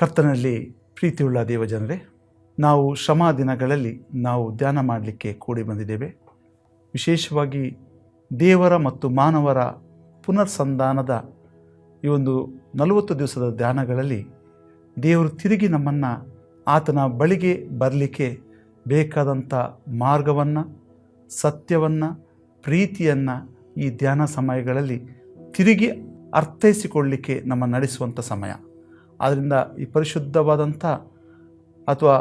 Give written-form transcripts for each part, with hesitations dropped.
ಕರ್ತನಲ್ಲಿ ಪ್ರೀತಿಯುಳ್ಳ ದೇವಜನರೇ, ನಾವು ಶ್ರಮ ದಿನಗಳಲ್ಲಿ ನಾವು ಧ್ಯಾನ ಮಾಡಲಿಕ್ಕೆ ಕೂಡಿ ಬಂದಿದ್ದೇವೆ. ವಿಶೇಷವಾಗಿ ದೇವರ ಮತ್ತು ಮಾನವರ ಪುನರ್ಸಂಧಾನದ ಈ ಒಂದು 40 ದಿವಸದ ಧ್ಯಾನಗಳಲ್ಲಿ ದೇವರು ತಿರುಗಿ ನಮ್ಮನ್ನು ಆತನ ಬಳಿಗೆ ಬರಲಿಕ್ಕೆ ಬೇಕಾದಂಥ ಮಾರ್ಗವನ್ನು, ಸತ್ಯವನ್ನು, ಪ್ರೀತಿಯನ್ನು ಈ ಧ್ಯಾನ ಸಮಯಗಳಲ್ಲಿ ತಿರುಗಿ ಅರ್ಥೈಸಿಕೊಳ್ಳಲಿಕ್ಕೆ ನಮ್ಮನ್ನು ನಡೆಸುವಂಥ ಸಮಯ. ಆದ್ದರಿಂದ ಈ ಪರಿಶುದ್ಧವಾದಂಥ ಅಥವಾ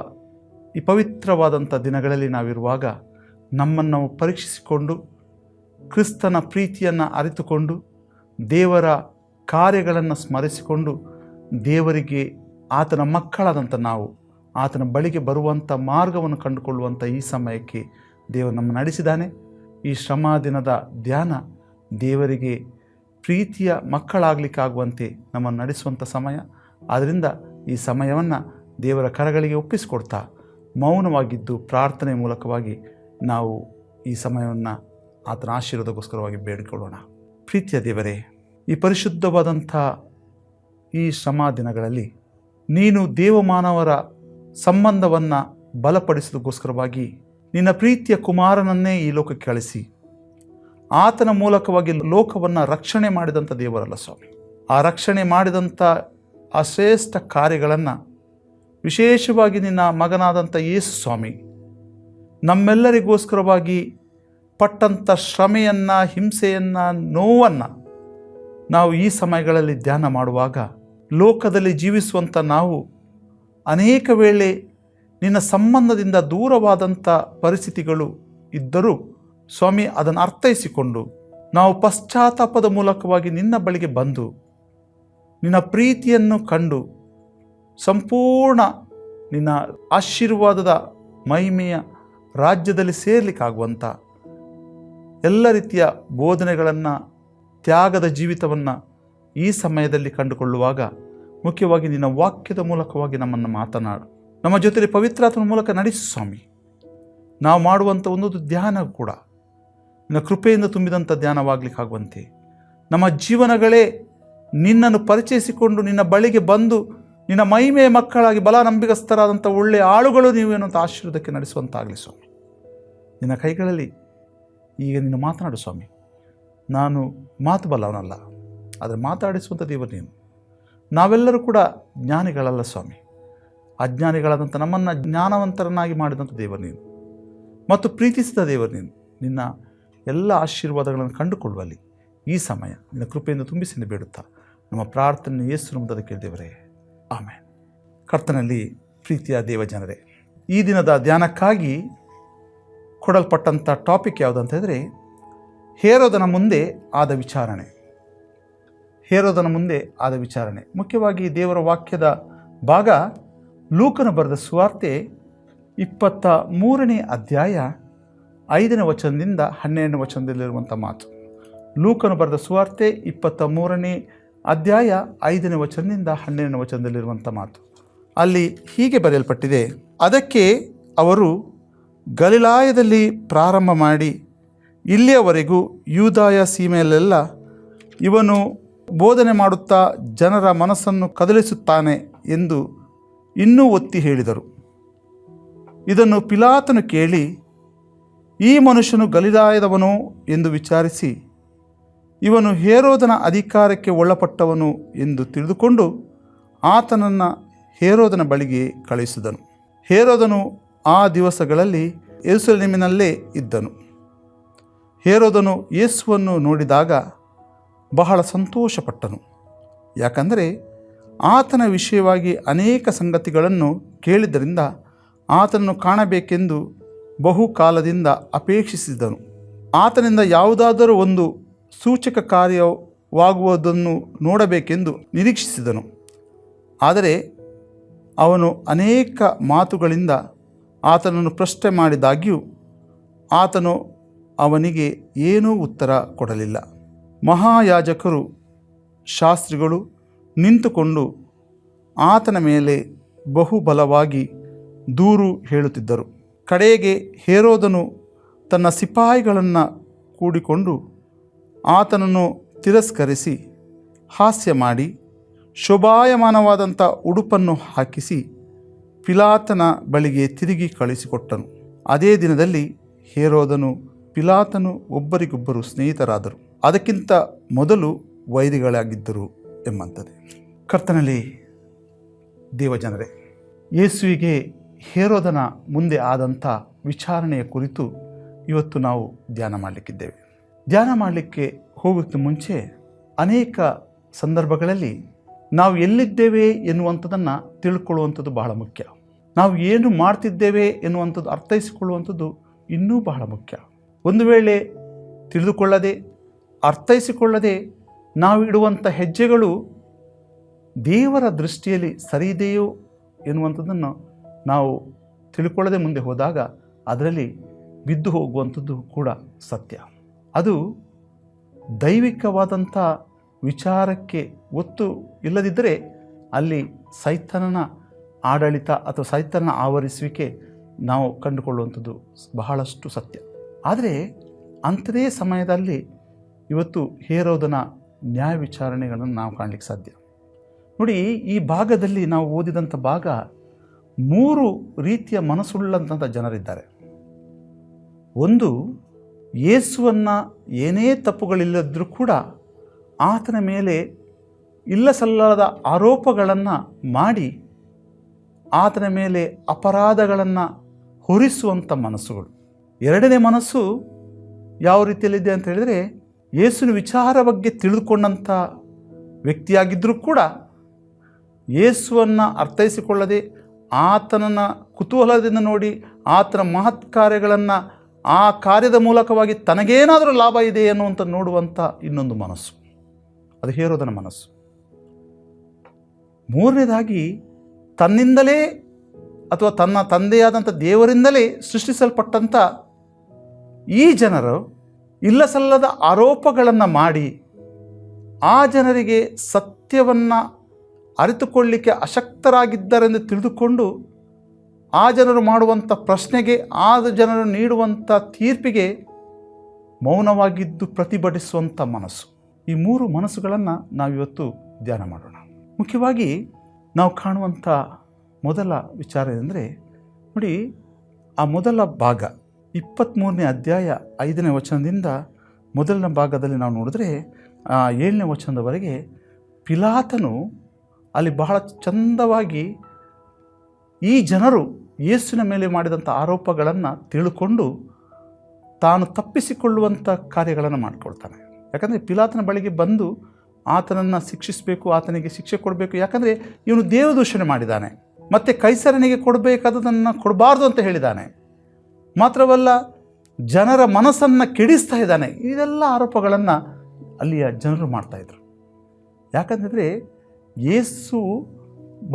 ಈ ಪವಿತ್ರವಾದಂಥ ದಿನಗಳಲ್ಲಿ ನಾವಿರುವಾಗ ನಮ್ಮನ್ನು ನಾವು ಪರೀಕ್ಷಿಸಿಕೊಂಡು ಕ್ರಿಸ್ತನ ಪ್ರೀತಿಯನ್ನು ಅರಿತುಕೊಂಡು ದೇವರ ಕಾರ್ಯಗಳನ್ನು ಸ್ಮರಿಸಿಕೊಂಡು ದೇವರಿಗೆ ಆತನ ಮಕ್ಕಳಾದಂಥ ನಾವು ಆತನ ಬಳಿಗೆ ಬರುವಂಥ ಮಾರ್ಗವನ್ನು ಕಂಡುಕೊಳ್ಳುವಂಥ ಈ ಸಮಯಕ್ಕೆ ದೇವರು ನಮ್ಮನ್ನು ನಡೆಸಿದ್ದಾನೆ. ಈ ಶ್ರಮ ದಿನದ ಧ್ಯಾನ ದೇವರಿಗೆ ಪ್ರೀತಿಯ ಮಕ್ಕಳಾಗಲಿಕ್ಕಾಗುವಂತೆ ನಮ್ಮನ್ನು ನಡೆಸುವಂಥ ಸಮಯ. ಆದ್ದರಿಂದ ಈ ಸಮಯವನ್ನು ದೇವರ ಕರಗಳಿಗೆ ಒಪ್ಪಿಸಿಕೊಡ್ತಾ ಮೌನವಾಗಿದ್ದು ಪ್ರಾರ್ಥನೆ ಮೂಲಕವಾಗಿ ನಾವು ಈ ಸಮಯವನ್ನು ಆತನ ಆಶೀರ್ವಾದಕ್ಕೋಸ್ಕರವಾಗಿ ಬೇಡಿಕೊಳ್ಳೋಣ. ಪ್ರೀತಿಯ ದೇವರೇ, ಈ ಪರಿಶುದ್ಧವಾದಂಥ ಈ ಶ್ರಮ ದಿನಗಳಲ್ಲಿ ನೀನು ದೇವಮಾನವರ ಸಂಬಂಧವನ್ನು ಬಲಪಡಿಸೋದಕ್ಕೋಸ್ಕರವಾಗಿ ನಿನ್ನ ಪ್ರೀತಿಯ ಕುಮಾರನನ್ನೇ ಈ ಲೋಕಕ್ಕೆ ಕಳಿಸಿ ಆತನ ಮೂಲಕವಾಗಿ ಲೋಕವನ್ನು ರಕ್ಷಣೆ ಮಾಡಿದಂಥ ದೇವರಲ್ಲ ಸ್ವಾಮಿ. ಆ ರಕ್ಷಣೆ ಮಾಡಿದಂಥ ಆ ಶ್ರೇಷ್ಠ ಕಾರ್ಯಗಳನ್ನು ವಿಶೇಷವಾಗಿ ನಿನ್ನ ಮಗನಾದಂಥ ಯೇಸು ಸ್ವಾಮಿ ನಮ್ಮೆಲ್ಲರಿಗೋಸ್ಕರವಾಗಿ ಪಟ್ಟಂಥ ಶ್ರಮೆಯನ್ನು, ಹಿಂಸೆಯನ್ನು, ನೋವನ್ನು ನಾವು ಈ ಸಮಯಗಳಲ್ಲಿ ಧ್ಯಾನ ಮಾಡುವಾಗ ಲೋಕದಲ್ಲಿ ಜೀವಿಸುವಂಥ ನಾವು ಅನೇಕ ವೇಳೆ ನಿನ್ನ ಸಂಬಂಧದಿಂದ ದೂರವಾದಂಥ ಪರಿಸ್ಥಿತಿಗಳು ಇದ್ದರೂ ಸ್ವಾಮಿ ಅದನ್ನು ಅರ್ಥೈಸಿಕೊಂಡು ನಾವು ಪಶ್ಚಾತ್ತಾಪದ ಮೂಲಕವಾಗಿ ನಿನ್ನ ಬಳಿಗೆ ಬಂದು ನಿನ್ನ ಪ್ರೀತಿಯನ್ನು ಕಂಡು ಸಂಪೂರ್ಣ ನಿನ್ನ ಆಶೀರ್ವಾದದ ಮಹಿಮೆಯ ರಾಜ್ಯದಲ್ಲಿ ಸೇರಲಿಕ್ಕಾಗುವಂಥ ಎಲ್ಲ ರೀತಿಯ ಬೋಧನೆಗಳನ್ನು, ತ್ಯಾಗದ ಜೀವಿತವನ್ನು ಈ ಸಮಯದಲ್ಲಿ ಕಂಡುಕೊಳ್ಳುವಾಗ ಮುಖ್ಯವಾಗಿ ನಿನ್ನ ವಾಕ್ಯದ ಮೂಲಕವಾಗಿ ನಮ್ಮನ್ನು ಮಾತನಾಡು, ನಮ್ಮ ಜೊತೆಲಿ ಪವಿತ್ರಾತ್ಮನ ಮೂಲಕ ನಡೆಸು ಸ್ವಾಮಿ. ನಾವು ಮಾಡುವಂಥ ಒಂದೊಂದು ಧ್ಯಾನ ಕೂಡ ನಿನ್ನ ಕೃಪೆಯಿಂದ ತುಂಬಿದಂಥ ಧ್ಯಾನವಾಗಲಿಕ್ಕಾಗುವಂತೆ ನಮ್ಮ ಜೀವನಗಳೇ ನಿನ್ನನ್ನು ಪರಿಚಯಿಸಿಕೊಂಡು ನಿನ್ನ ಬಳಿಗೆ ಬಂದು ನಿನ್ನ ಮಹಿಮೆಯ ಮಕ್ಕಳಾಗಿ ಬಲ ನಂಬಿಗಸ್ತರಾದಂಥ ಒಳ್ಳೆಯ ಆಳುಗಳು ನೀವೇನಂತ ಆಶೀರ್ವಾದಕ್ಕೆ ನಡೆಸುವಂತಾಗಲಿ ಸ್ವಾಮಿ. ನಿನ್ನ ಕೈಗಳಲ್ಲಿ ಈಗ ನೀನು ಮಾತನಾಡು ಸ್ವಾಮಿ. ನಾನು ಮಾತು ಬಲ್ಲವನಲ್ಲ, ಆದರೆ ಮಾತಾಡಿಸುವಂಥ ದೇವರು ನೀನು. ನಾವೆಲ್ಲರೂ ಕೂಡ ಜ್ಞಾನಿಗಳಲ್ಲ ಸ್ವಾಮಿ. ಅಜ್ಞಾನಿಗಳಾದಂಥ ನಮ್ಮನ್ನು ಜ್ಞಾನವಂತರನ್ನಾಗಿ ಮಾಡಿದಂಥ ದೇವರು ನೀನು ಮತ್ತು ಪ್ರೀತಿಸಿದ ದೇವರು ನೀನು. ನಿನ್ನ ಎಲ್ಲ ಆಶೀರ್ವಾದಗಳನ್ನು ಕಂಡುಕೊಳ್ಳುವಲ್ಲಿ ಈ ಸಮಯ ನಿನ್ನ ಕೃಪೆಯಿಂದ ತುಂಬಿಸಿ ಬೇಡುತ್ತಾ ನಮ್ಮ ಪ್ರಾರ್ಥನೆ ಯೇಸು ನಾಮದಲ್ಲಿ ಕೇಳಿದೆವರೇ, ಆಮೆನ್. ಕರ್ತನಲ್ಲಿ ಪ್ರೀತಿಯ ದೇವಜನರೇ, ಈ ದಿನದ ಧ್ಯಾನಕ್ಕಾಗಿ ಕೊಡಲ್ಪಟ್ಟಂಥ ಟಾಪಿಕ್ ಯಾವುದಂತ ಹೇಳಿದರೆ ಹೇರೋದನ ಮುಂದೆ ಆದ ವಿಚಾರಣೆ. ಹೇರೋದನ ಮುಂದೆ ಆದ ವಿಚಾರಣೆ ಮುಖ್ಯವಾಗಿ ದೇವರ ವಾಕ್ಯದ ಭಾಗ ಲೂಕನು ಬರೆದ ಸುವಾರ್ತೆ 23ನೇ ಅಧ್ಯಾಯ 5ನೇ ವಚನದಿಂದ 12ನೇ ವಚನದಲ್ಲಿರುವಂಥ ಮಾತು. ಲೂಕನು ಬರೆದ ಸುವಾರ್ತೆ 23ನೇ ಅಧ್ಯಾಯ 5ನೇ ವಚನದಿಂದ 12ನೇ ವಚನದಲ್ಲಿರುವಂಥ ಮಾತು. ಅಲ್ಲಿ ಹೀಗೆ ಬರೆಯಲ್ಪಟ್ಟಿದೆ, ಅದಕ್ಕೆ ಅವರು ಗಲಿಲಾಯದಲ್ಲಿ ಪ್ರಾರಂಭ ಮಾಡಿ ಇಲ್ಲಿಯವರೆಗೂ ಯೂದಾಯ ಸೀಮೆಯಲ್ಲೆಲ್ಲ ಇವನು ಬೋಧನೆ ಮಾಡುತ್ತಾ ಜನರ ಮನಸ್ಸನ್ನು ಕದಲಿಸುತ್ತಾನೆ ಎಂದು ಇನ್ನೂ ಒತ್ತಿ ಹೇಳಿದರು. ಇದನ್ನು ಪಿಲಾತನು ಕೇಳಿ, ಈ ಮನುಷ್ಯನು ಗಲಿಲಾಯದವನು ಎಂದು ವಿಚಾರಿಸಿ, ಇವನು ಹೇರೋದನ ಅಧಿಕಾರಕ್ಕೆ ಒಳಪಟ್ಟವನು ಎಂದು ತಿಳಿದುಕೊಂಡು ಆತನನ್ನು ಹೇರೋದನ ಬಳಿಗೆ ಕಳುಹಿಸಿದನು. ಹೇರೋದನು ಆ ದಿವಸಗಳಲ್ಲಿ ಯೆರೂಸಲೇಮಿನಲ್ಲೇ ಇದ್ದನು. ಹೇರೋದನು ಯೇಸುವನ್ನು ನೋಡಿದಾಗ ಬಹಳ ಸಂತೋಷಪಟ್ಟನು. ಯಾಕಂದರೆ ಆತನ ವಿಷಯವಾಗಿ ಅನೇಕ ಸಂಗತಿಗಳನ್ನು ಕೇಳಿದ್ದರಿಂದ ಆತನನ್ನು ಕಾಣಬೇಕೆಂದು ಬಹುಕಾಲದಿಂದ ಅಪೇಕ್ಷಿಸಿದನು. ಆತನಿಂದ ಯಾವುದಾದರೂ ಒಂದು ಸೂಚಕ ಕಾರ್ಯವಾಗುವುದನ್ನು ನೋಡಬೇಕೆಂದು ನಿರೀಕ್ಷಿಸಿದನು. ಆದರೆ ಅವನು ಅನೇಕ ಮಾತುಗಳಿಂದ ಆತನನ್ನು ಪ್ರಶ್ನೆ ಮಾಡಿದಾಗ್ಯೂ ಆತನು ಅವನಿಗೆ ಏನೂ ಉತ್ತರ ಕೊಡಲಿಲ್ಲ. ಮಹಾಯಾಜಕರು, ಶಾಸ್ತ್ರಿಗಳು ನಿಂತುಕೊಂಡು ಆತನ ಮೇಲೆ ಬಹುಬಲವಾಗಿ ದೂರು ಹೇಳುತ್ತಿದ್ದರು. ಕಡೆಗೆ ಹೇರೋದನು ತನ್ನ ಸಿಪಾಯಿಗಳನ್ನು ಕೂಡಿಕೊಂಡು ಆತನನ್ನು ತಿರಸ್ಕರಿಸಿ ಹಾಸ್ಯ ಮಾಡಿ ಶೋಭಾಯಮಾನವಾದಂಥ ಉಡುಪನ್ನು ಹಾಕಿಸಿ ಪಿಲಾತನ ಬಳಿಗೆ ತಿರುಗಿ ಕಳಿಸಿಕೊಟ್ಟನು. ಅದೇ ದಿನದಲ್ಲಿ ಹೇರೋದನು ಪಿಲಾತನು ಒಬ್ಬರಿಗೊಬ್ಬರು ಸ್ನೇಹಿತರಾದರು, ಅದಕ್ಕಿಂತ ಮೊದಲು ವೈರಿಗಳಾಗಿದ್ದರು ಎಂಬಂಥದ್ದು. ಕರ್ತನಲ್ಲಿ ದೇವಜನರೇ, ಯೇಸುವಿಗೆ ಹೇರೋದನ ಮುಂದೆ ಆದಂಥ ವಿಚಾರಣೆಯ ಕುರಿತು ಇವತ್ತು ನಾವು ಧ್ಯಾನ ಮಾಡಲಿಕ್ಕಿದ್ದೇವೆ. ಧ್ಯಾನ ಮಾಡಲಿಕ್ಕೆ ಹೋಗೋಕ್ಕೆ ಮುಂಚೆ ಅನೇಕ ಸಂದರ್ಭಗಳಲ್ಲಿ ನಾವು ಎಲ್ಲಿದ್ದೇವೆ ಎನ್ನುವಂಥದ್ದನ್ನು ತಿಳ್ಕೊಳ್ಳುವಂಥದ್ದು ಬಹಳ ಮುಖ್ಯ. ನಾವು ಏನು ಮಾಡ್ತಿದ್ದೇವೆ ಎನ್ನುವಂಥದ್ದು ಅರ್ಥೈಸಿಕೊಳ್ಳುವಂಥದ್ದು ಇನ್ನೂ ಬಹಳ ಮುಖ್ಯ. ಒಂದು ವೇಳೆ ತಿಳಿದುಕೊಳ್ಳದೆ ಅರ್ಥೈಸಿಕೊಳ್ಳದೆ ನಾವು ಇಡುವಂಥ ಹೆಜ್ಜೆಗಳು ದೇವರ ದೃಷ್ಟಿಯಲ್ಲಿ ಸರಿದೆಯೋ ಎನ್ನುವಂಥದ್ದನ್ನು ನಾವು ತಿಳ್ಕೊಳ್ಳದೆ ಮುಂದೆ ಹೋದಾಗ ಅದರಲ್ಲಿ ಬಿದ್ದು ಹೋಗುವಂಥದ್ದು ಕೂಡ ಸತ್ಯ. ಅದು ದೈವಿಕವಾದಂಥ ವಿಚಾರಕ್ಕೆ ಒತ್ತು ಇಲ್ಲದಿದ್ದರೆ ಅಲ್ಲಿ ಸೈತಾನನ ಆಡಳಿತ ಅಥವಾ ಸೈತಾನನ ಆವರಿಸುವಿಕೆ ನಾವು ಕಂಡುಕೊಳ್ಳುವಂಥದ್ದು ಬಹಳಷ್ಟು ಸತ್ಯ. ಆದರೆ ಅಂಥದೇ ಸಮಯದಲ್ಲಿ ಇವತ್ತು ಹೇರೋದನ ನ್ಯಾಯ ವಿಚಾರಣೆಗಳನ್ನು ನಾವು ಕಾಣಲಿಕ್ಕೆ ಸಾಧ್ಯ. ನೋಡಿ, ಈ ಭಾಗದಲ್ಲಿ ನಾವು ಓದಿದಂಥ ಭಾಗ 3 ರೀತಿಯ ಮನಸ್ಸುಳ್ಳಂಥ ಜನರಿದ್ದಾರೆ. ಒಂದು, ಯೇಸುವನ್ನು ಏನೇ ತಪ್ಪುಗಳಿಲ್ಲದ್ರೂ ಕೂಡ ಆತನ ಮೇಲೆ ಇಲ್ಲಸಲ್ಲದ ಆರೋಪಗಳನ್ನು ಮಾಡಿ ಆತನ ಮೇಲೆ ಅಪರಾಧಗಳನ್ನು ಹೊರಿಸುವಂಥ ಮನಸ್ಸುಗಳು. ಎರಡನೇ ಮನಸ್ಸು ಯಾವ ರೀತಿಯಲ್ಲಿದೆ ಅಂತ ಹೇಳಿದರೆ, ಯೇಸುವಿನ ವಿಚಾರ ಬಗ್ಗೆ ತಿಳಿದುಕೊಂಡಂಥ ವ್ಯಕ್ತಿಯಾಗಿದ್ದರೂ ಕೂಡ ಯೇಸುವನ್ನು ಅರ್ಥೈಸಿಕೊಳ್ಳದೆ ಆತನನ್ನು ಕುತೂಹಲದಿಂದ ನೋಡಿ ಆತನ ಮಹತ್ ಕಾರ್ಯಗಳನ್ನು ಆ ಕಾರ್ಯದ ಮೂಲಕವಾಗಿ ತನಗೇನಾದರೂ ಲಾಭ ಇದೆ ಅನ್ನುವಂಥ ನೋಡುವಂಥ ಇನ್ನೊಂದು ಮನಸ್ಸು, ಅದು ಹೇರೋದನ ಮನಸ್ಸು. ಮೂರನೇದಾಗಿ, ತನ್ನಿಂದಲೇ ಅಥವಾ ತನ್ನ ತಂದೆಯಾದಂಥ ದೇವರಿಂದಲೇ ಸೃಷ್ಟಿಸಲ್ಪಟ್ಟಂಥ ಈ ಜನರು ಇಲ್ಲಸಲ್ಲದ ಆರೋಪಗಳನ್ನು ಮಾಡಿ ಆ ಜನರಿಗೆ ಸತ್ಯವನ್ನು ಅರಿತುಕೊಳ್ಳಲಿಕ್ಕೆ ಅಶಕ್ತರಾಗಿದ್ದಾರೆಂದು ತಿಳಿದುಕೊಂಡು ಆ ಜನರು ಮಾಡುವಂಥ ಪ್ರಶ್ನೆಗೆ, ಆ ಜನರು ನೀಡುವಂಥ ತೀರ್ಪಿಗೆ ಮೌನವಾಗಿದ್ದು ಪ್ರತಿಭಟಿಸುವಂಥ ಮನಸ್ಸು. ಈ 3 ಮನಸ್ಸುಗಳನ್ನು ನಾವಿವತ್ತು ಧ್ಯಾನ ಮಾಡೋಣ. ಮುಖ್ಯವಾಗಿ ನಾವು ಕಾಣುವಂಥ ಮೊದಲ ವಿಚಾರ ಎಂದರೆ, ನೋಡಿ, ಆ ಮೊದಲ ಭಾಗ 23ನೇ ಅಧ್ಯಾಯ 5ನೇ ವಚನದಿಂದ ಮೊದಲನೇ ಭಾಗದಲ್ಲಿ ನಾವು ನೋಡಿದ್ರೆ 7ನೇ ವಚನದವರೆಗೆ ಪಿಲಾತನು ಅಲ್ಲಿ ಬಹಳ ಚಂದವಾಗಿ ಈ ಜನರು ಯೇಸುವಿನ ಮೇಲೆ ಮಾಡಿದಂಥ ಆರೋಪಗಳನ್ನು ತಿಳ್ಕೊಂಡು ತಾನು ತಪ್ಪಿಸಿಕೊಳ್ಳುವಂಥ ಕಾರ್ಯಗಳನ್ನು ಮಾಡಿಕೊಳ್ತಾನೆ. ಯಾಕಂದರೆ ಪಿಲಾತನ ಬಳಿಗೆ ಬಂದು ಆತನನ್ನು ಶಿಕ್ಷಿಸಬೇಕು, ಆತನಿಗೆ ಶಿಕ್ಷೆ ಕೊಡಬೇಕು. ಯಾಕಂದರೆ ಇವನು ದೇವದೂಷಣೆ ಮಾಡಿದ್ದಾನೆ, ಮತ್ತು ಕೈಸರನಿಗೆ ಕೊಡಬೇಕಾದದನ್ನು ಕೊಡಬಾರ್ದು ಅಂತ ಹೇಳಿದ್ದಾನೆ. ಮಾತ್ರವಲ್ಲ, ಜನರ ಮನಸ್ಸನ್ನು ಕೆಡಿಸ್ತಾ ಇದ್ದಾನೆ. ಇದೆಲ್ಲ ಆರೋಪಗಳನ್ನು ಅಲ್ಲಿಯ ಜನರು ಮಾಡ್ತಾಯಿದ್ರು. ಯಾಕಂದರೆ ಯೇಸು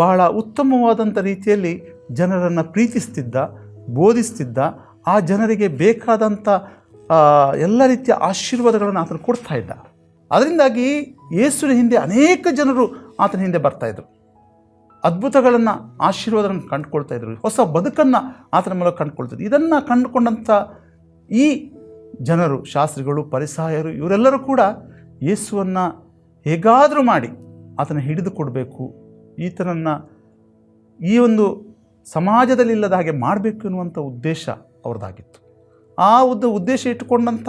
ಬಹಳ ಉತ್ತಮವಾದಂಥ ರೀತಿಯಲ್ಲಿ ಜನರನ್ನು ಪ್ರೀತಿಸ್ತಿದ್ದ, ಬೋಧಿಸ್ತಿದ್ದ, ಆ ಜನರಿಗೆ ಬೇಕಾದಂಥ ಎಲ್ಲ ರೀತಿಯ ಆಶೀರ್ವಾದಗಳನ್ನು ಆತನು ಕೊಡ್ತಾ ಇದ್ದ. ಅದರಿಂದಾಗಿ ಯೇಸುವಿನ ಹಿಂದೆ ಅನೇಕ ಜನರು ಆತನ ಹಿಂದೆ ಬರ್ತಾಯಿದ್ರು, ಅದ್ಭುತಗಳನ್ನು, ಆಶೀರ್ವಾದಗಳನ್ನು ಕಂಡುಕೊಳ್ತಾಯಿದ್ರು, ಹೊಸ ಬದುಕನ್ನು ಆತನ ಮೂಲಕ ಕಂಡುಕೊಳ್ತಿದ್ರು. ಇದನ್ನು ಕಂಡುಕೊಂಡಂಥ ಈ ಜನರು, ಶಾಸ್ತ್ರಿಗಳು, ಫರಿಸಾಯರು, ಇವರೆಲ್ಲರೂ ಕೂಡ ಯೇಸುವನ್ನು ಹೇಗಾದರೂ ಮಾಡಿ ಆತನ ಹಿಡಿದು ಕೊಡಬೇಕು, ಈತನನ್ನು ಈ ಒಂದು ಸಮಾಜದಲ್ಲಿ ಇಲ್ಲದ ಹಾಗೆ ಮಾಡಬೇಕು ಎನ್ನುವಂಥ ಉದ್ದೇಶ ಅವ್ರದ್ದಾಗಿತ್ತು. ಆ ಉದ್ದೇಶ ಇಟ್ಟುಕೊಂಡಂಥ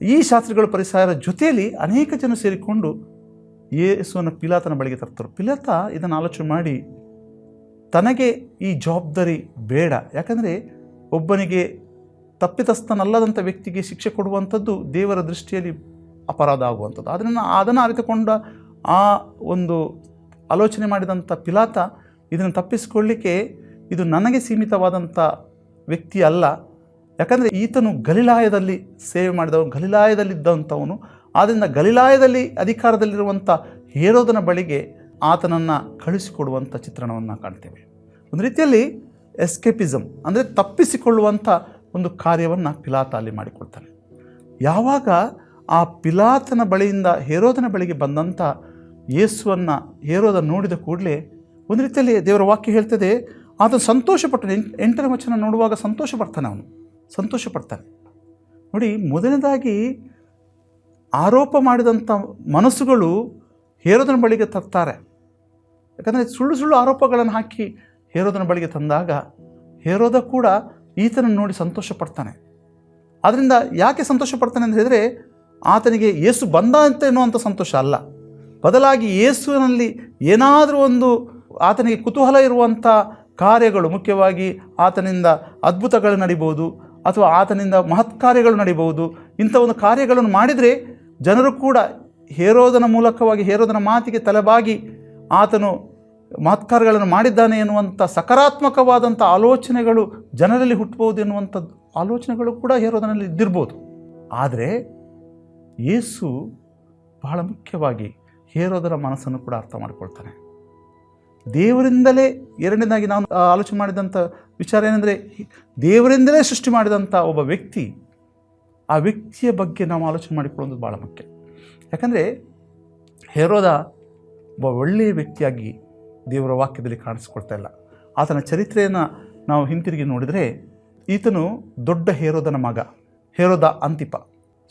ಈ ಶಾಸ್ತ್ರಿಗಳು, ಫರಿಸಾಯರ ಜೊತೆಯಲ್ಲಿ ಅನೇಕ ಜನ ಸೇರಿಕೊಂಡು ಯೇಸುವನ್ನು ಪಿಲಾತನ ಬಳಿಗೆ ತರ್ತಾರೆ. ಪಿಲಾತ ಇದನ್ನು ಆಲೋಚನೆ ಮಾಡಿ ತನಗೆ ಈ ಜವಾಬ್ದಾರಿ ಬೇಡ, ಯಾಕಂದರೆ ಒಬ್ಬನಿಗೆ ತಪ್ಪಿತಸ್ಥನಲ್ಲದಂಥ ವ್ಯಕ್ತಿಗೆ ಶಿಕ್ಷೆ ಕೊಡುವಂಥದ್ದು ದೇವರ ದೃಷ್ಟಿಯಲ್ಲಿ ಅಪರಾಧ ಆಗುವಂಥದ್ದು. ಅದನ್ನು ಅರಿತುಕೊಂಡ ಆ ಒಂದು ಆಲೋಚನೆ ಮಾಡಿದಂಥ ಪಿಲಾತ ಇದನ್ನು ತಪ್ಪಿಸಿಕೊಳ್ಳಲಿಕ್ಕೆ ಇದು ನನಗೆ ಸೀಮಿತವಾದಂಥ ವ್ಯಕ್ತಿ ಅಲ್ಲ, ಯಾಕಂದರೆ ಈತನು ಗಲಿಲಾಯದಲ್ಲಿ ಸೇವೆ ಮಾಡಿದವನು, ಗಲಿಲಾಯದಲ್ಲಿದ್ದಂಥವನು. ಆದ್ದರಿಂದ ಗಲಿಲಾಯದಲ್ಲಿ ಅಧಿಕಾರದಲ್ಲಿರುವಂಥ ಹೇರೋದನ ಬಳಿಗೆ ಆತನನ್ನು ಕಳಿಸಿಕೊಡುವಂಥ ಚಿತ್ರಣವನ್ನು ಕಾಣ್ತೇವೆ. ಒಂದು ರೀತಿಯಲ್ಲಿ ಎಸ್ಕೇಪಿಸಮ್ ಅಂದರೆ ತಪ್ಪಿಸಿಕೊಳ್ಳುವಂಥ ಒಂದು ಕಾರ್ಯವನ್ನು ಪಿಲಾತ ಅಲ್ಲಿ ಮಾಡಿಕೊಳ್ತಾನೆ. ಯಾವಾಗ ಆ ಪಿಲಾತನ ಬಳಿಯಿಂದ ಹೇರೋದನ ಬಳಿಗೆ ಬಂದಂಥ ಯೇಸುವನ್ನು ಹೇರೋದ ನೋಡಿದ ಕೂಡಲೇ ಒಂದು ರೀತಿಯಲ್ಲಿ ದೇವರ ವಾಕ್ಯ ಹೇಳ್ತದೆ, ಆತನು ಸಂತೋಷಪಟ್ಟನು. 8ನೇ ವಚನ ನೋಡುವಾಗ ಸಂತೋಷ ಪಡ್ತಾನೆ. ನೋಡಿ, ಮೊದಲನೇದಾಗಿ ಆರೋಪ ಮಾಡಿದಂಥ ಮನಸ್ಸುಗಳು ಹೇರೋದನ ಬಳಿಗೆ ತರ್ತಾರೆ. ಯಾಕಂದರೆ ಸುಳ್ಳು ಸುಳ್ಳು ಆರೋಪಗಳನ್ನು ಹಾಕಿ ಹೇರೋದನ ಬಳಿಗೆ ತಂದಾಗ ಹೇರೋದ ಕೂಡ ಈತನನ್ನು ನೋಡಿ ಸಂತೋಷ ಪಡ್ತಾನೆ. ಆದ್ದರಿಂದ ಯಾಕೆ ಸಂತೋಷ ಪಡ್ತಾನೆ ಅಂತ ಹೇಳಿದರೆ, ಆತನಿಗೆ ಯೇಸು ಬಂದ ಅಂತ ಎನ್ನುವಂಥ ಸಂತೋಷ ಅಲ್ಲ, ಬದಲಾಗಿ ಯೇಸುವಿನಲ್ಲಿ ಏನಾದರೂ ಒಂದು ಆತನಿಗೆ ಕುತೂಹಲ ಇರುವಂಥ ಕಾರ್ಯಗಳು, ಮುಖ್ಯವಾಗಿ ಆತನಿಂದ ಅದ್ಭುತಗಳು ನಡಿಬೋದು ಅಥವಾ ಆತನಿಂದ ಮಹತ್ಕಾರ್ಯಗಳು ನಡಿಬಹುದು. ಇಂಥ ಒಂದು ಕಾರ್ಯಗಳನ್ನು ಮಾಡಿದರೆ ಜನರು ಕೂಡ ಹೇರೋದನ ಮೂಲಕವಾಗಿ, ಹೇರೋದನ ಮಾತಿಗೆ ತಲೆಬಾಗಿ ಆತನು ಮಹತ್ಕಾರ್ಯಗಳನ್ನು ಮಾಡಿದ್ದಾನೆ ಎನ್ನುವಂಥ ಸಕಾರಾತ್ಮಕವಾದಂಥ ಆಲೋಚನೆಗಳು ಜನರಲ್ಲಿ ಹುಟ್ಟಬಹುದು ಎನ್ನುವಂಥದ್ದು ಆಲೋಚನೆಗಳು ಕೂಡ ಹೇರೋದನಲ್ಲಿ ಇದ್ದಿರ್ಬೋದು. ಆದರೆ ಯೇಸು ಬಹಳ ಮುಖ್ಯವಾಗಿ ಹೇರೋದನ ಮನಸ್ಸನ್ನು ಕೂಡ ಅರ್ಥ ಮಾಡಿಕೊಳ್ತಾನೆ. ದೇವರಿಂದಲೇ, ಎರಡನೇದಾಗಿ ನಾವು ಆಲೋಚನೆ ಮಾಡಿದಂಥ ವಿಚಾರ ಏನೆಂದರೆ, ದೇವರಿಂದಲೇ ಸೃಷ್ಟಿ ಮಾಡಿದಂಥ ಒಬ್ಬ ವ್ಯಕ್ತಿ, ಆ ವ್ಯಕ್ತಿಯ ಬಗ್ಗೆ ನಾವು ಆಲೋಚನೆ ಮಾಡಿಕೊಳ್ಳೋದು ಭಾಳ ಮುಖ್ಯ. ಯಾಕಂದರೆ ಹೇರೋದ ಒಬ್ಬ ಒಳ್ಳೆಯ ವ್ಯಕ್ತಿಯಾಗಿ ದೇವರ ವಾಕ್ಯದಲ್ಲಿ ಕಾಣಿಸ್ಕೊಳ್ತಾ ಇಲ್ಲ. ಆತನ ಚರಿತ್ರೆಯನ್ನು ನಾವು ಹಿಂತಿರುಗಿ ನೋಡಿದರೆ, ಈತನು ದೊಡ್ಡ ಹೇರೋದನ ಮಗ, ಹೇರೋದ ಅಂತಿಪ.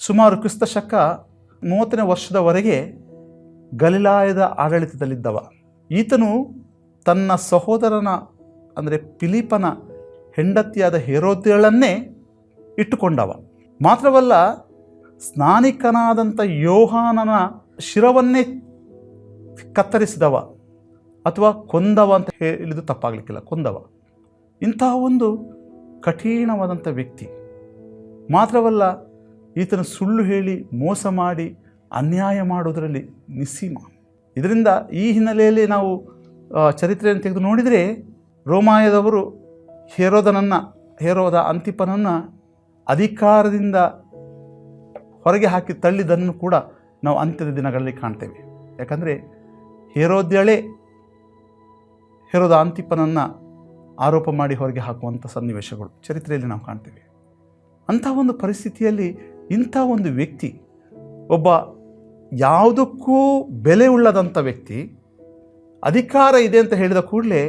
ಸುಮಾರು ಕ್ರಿಸ್ತ ಶಕ 30ನೇ ವರ್ಷದವರೆಗೆ ಗಲಿಲಾಯದ ಆಡಳಿತದಲ್ಲಿದ್ದವ. ಈತನು ತನ್ನ ಸಹೋದರನ ಅಂದರೆ ಫಿಲಿಪ್ಪನ ಹೆಂಡತಿಯಾದ ಹೇರೋದ್ಯಳನ್ನೇ ಇಟ್ಟುಕೊಂಡವ. ಮಾತ್ರವಲ್ಲ, ಸ್ನಾನಿಕನಾದಂಥ ಯೋಹಾನನ ಶಿರವನ್ನೇ ಕತ್ತರಿಸಿದವ ಅಥವಾ ಕೊಂದವ ಅಂತ ಹೇಳಿದ್ದು ತಪ್ಪಾಗಲಿಕ್ಕಿಲ್ಲ, ಕೊಂದವ. ಇಂತಹ ಒಂದು ಕಠಿಣವಾದಂಥ ವ್ಯಕ್ತಿ. ಮಾತ್ರವಲ್ಲ, ಈತನು ಸುಳ್ಳು ಹೇಳಿ ಮೋಸ ಮಾಡಿ ಅನ್ಯಾಯ ಮಾಡೋದರಲ್ಲಿ ನಿಸ್ಸೀಮ. ಇದರಿಂದ ಈ ಹಿನ್ನೆಲೆಯಲ್ಲಿ ನಾವು ಚರಿತ್ರೆಯನ್ನು ತೆಗೆದು ನೋಡಿದರೆ, ರೋಮಾಯದವರು ಹೇರೋದ ಅಂತಿಪನನ್ನು ಅಧಿಕಾರದಿಂದ ಹೊರಗೆ ಹಾಕಿ ತಳ್ಳಿದ್ದನ್ನು ಕೂಡ ನಾವು ಅಂತ್ಯದ ದಿನಗಳಲ್ಲಿ ಕಾಣ್ತೇವೆ. ಯಾಕಂದರೆ ಹೇರೋದ್ಯಳೇ ಹೇರೋದ ಅಂತಿಪನನ್ನು ಆರೋಪ ಮಾಡಿ ಹೊರಗೆ ಹಾಕುವಂಥ ಸನ್ನಿವೇಶಗಳು ಚರಿತ್ರೆಯಲ್ಲಿ ನಾವು ಕಾಣ್ತೇವೆ. ಅಂಥ ಒಂದು ಪರಿಸ್ಥಿತಿಯಲ್ಲಿ ಇಂಥ ಒಂದು ವ್ಯಕ್ತಿ, ಒಬ್ಬ ಯಾವುದಕ್ಕೂ ಬೆಲೆ ಉಳ್ಳದಂಥ ವ್ಯಕ್ತಿ, ಅಧಿಕಾರ ಇದೆ ಅಂತ ಹೇಳಿದ ಕೂಡಲೇ